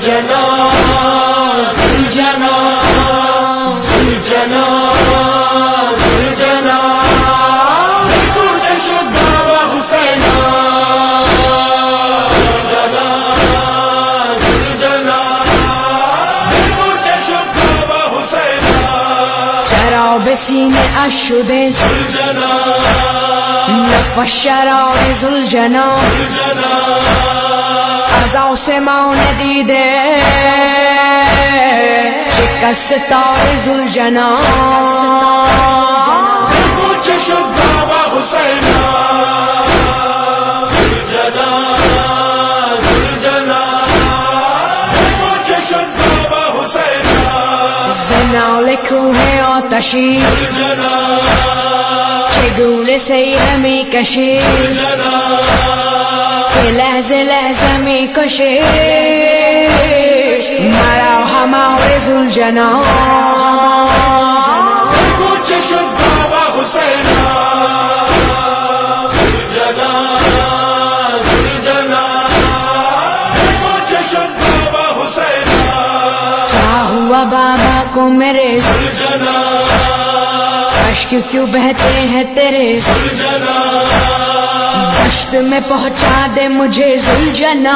زلجنا زلجنا زلجنا زلجنا کوچه شد بابا حسینا زلجنا زلجنا کوچه شد بابا حسینا چرا به سینه اش شده زلجنا نفس شرار زلجنا از آسمان دیده چکه ستاره زلجنا کوچه شد بابا حسینا زلجنا زلجنا کوچه شد بابا حسینا زنال کوه آتشی زلجنا چگونه سیر می کشی که لحظه لحظه می کشی مرا همار زلجنا کوچه شد بابا حسینا زلجنا زلجنا کوچه شد بابا حسینا کیا ہوا بابا کو میرے زلجنا اشک کیوں بہتے ہیں تیرے زلجنا دشت میں پہنچا دے مجھے زلجنا